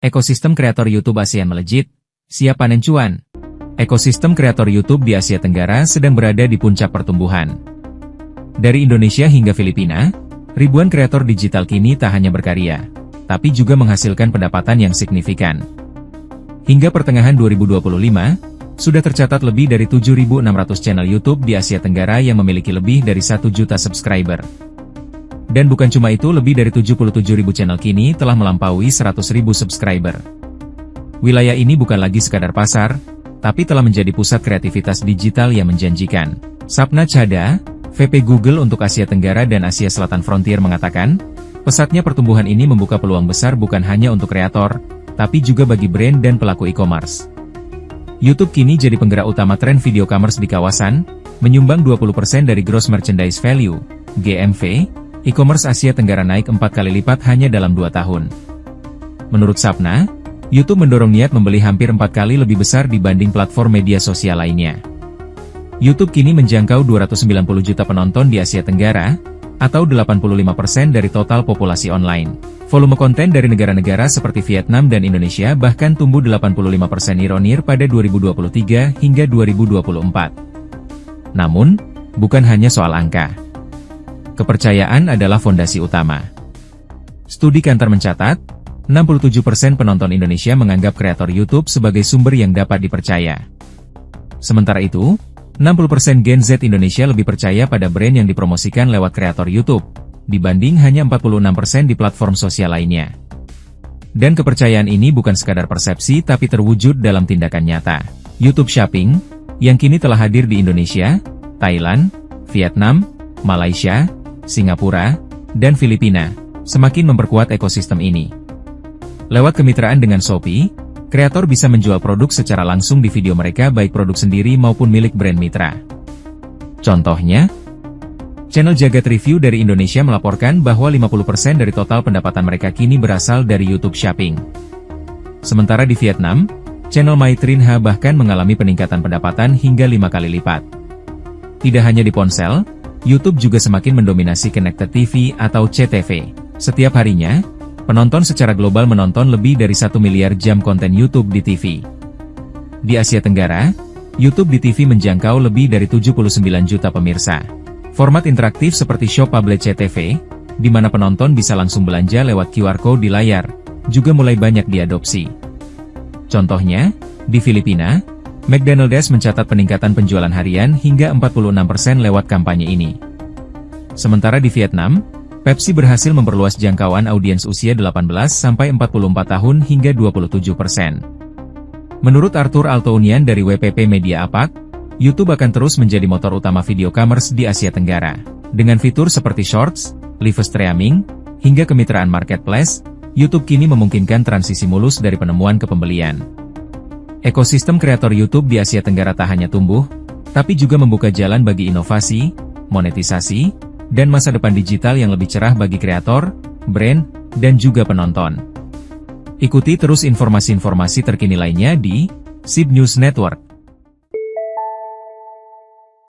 Ekosistem kreator YouTube ASEAN melejit, siap panen cuan. Ekosistem kreator YouTube di Asia Tenggara sedang berada di puncak pertumbuhan. Dari Indonesia hingga Filipina, ribuan kreator digital kini tak hanya berkarya, tapi juga menghasilkan pendapatan yang signifikan. Hingga pertengahan 2025, sudah tercatat lebih dari 7.600 channel YouTube di Asia Tenggara yang memiliki lebih dari 1 juta subscriber. Dan bukan cuma itu, lebih dari 77.000 channel kini telah melampaui 100.000 subscriber. Wilayah ini bukan lagi sekadar pasar, tapi telah menjadi pusat kreativitas digital yang menjanjikan. Sapna Chada, VP Google untuk Asia Tenggara dan Asia Selatan Frontier mengatakan, pesatnya pertumbuhan ini membuka peluang besar bukan hanya untuk kreator, tapi juga bagi brand dan pelaku e-commerce. YouTube kini jadi penggerak utama tren video commerce di kawasan, menyumbang 20% dari Gross Merchandise Value, GMV. E-commerce Asia Tenggara naik 4 kali lipat hanya dalam 2 tahun. Menurut Sapna, YouTube mendorong niat membeli hampir 4 kali lebih besar dibanding platform media sosial lainnya. YouTube kini menjangkau 290 juta penonton di Asia Tenggara, atau 85% dari total populasi online. Volume konten dari negara-negara seperti Vietnam dan Indonesia bahkan tumbuh 85% year-on-year pada 2023 hingga 2024. Namun, bukan hanya soal angka. Kepercayaan adalah fondasi utama. Studi Kantar mencatat, 67% penonton Indonesia menganggap kreator YouTube sebagai sumber yang dapat dipercaya. Sementara itu, 60% Gen Z Indonesia lebih percaya pada brand yang dipromosikan lewat kreator YouTube, dibanding hanya 46% di platform sosial lainnya. Dan kepercayaan ini bukan sekadar persepsi tapi terwujud dalam tindakan nyata. YouTube Shopping, yang kini telah hadir di Indonesia, Thailand, Vietnam, Malaysia, Singapura, dan Filipina, semakin memperkuat ekosistem ini. Lewat kemitraan dengan Shopee, kreator bisa menjual produk secara langsung di video mereka baik produk sendiri maupun milik brand mitra. Contohnya, channel Jagat Review dari Indonesia melaporkan bahwa 50% dari total pendapatan mereka kini berasal dari YouTube Shopping. Sementara di Vietnam, channel Maitrin Ha bahkan mengalami peningkatan pendapatan hingga 5 kali lipat. Tidak hanya di ponsel, YouTube juga semakin mendominasi Connected TV atau CTV. Setiap harinya, penonton secara global menonton lebih dari 1 miliar jam konten YouTube di TV. Di Asia Tenggara, YouTube di TV menjangkau lebih dari 79 juta pemirsa. Format interaktif seperti Shopable CTV, di mana penonton bisa langsung belanja lewat QR Code di layar, juga mulai banyak diadopsi. Contohnya, di Filipina, McDonald's mencatat peningkatan penjualan harian hingga 46% lewat kampanye ini. Sementara di Vietnam, Pepsi berhasil memperluas jangkauan audiens usia 18-44 tahun hingga 27%. Menurut Arthur Altounian dari WPP Media APAC, YouTube akan terus menjadi motor utama video commerce di Asia Tenggara. Dengan fitur seperti Shorts, live streaming, hingga kemitraan marketplace, YouTube kini memungkinkan transisi mulus dari penemuan ke pembelian. Ekosistem kreator YouTube di Asia Tenggara tak hanya tumbuh, tapi juga membuka jalan bagi inovasi, monetisasi, dan masa depan digital yang lebih cerah bagi kreator, brand, dan juga penonton. Ikuti terus informasi-informasi terkini lainnya di SIB News Network.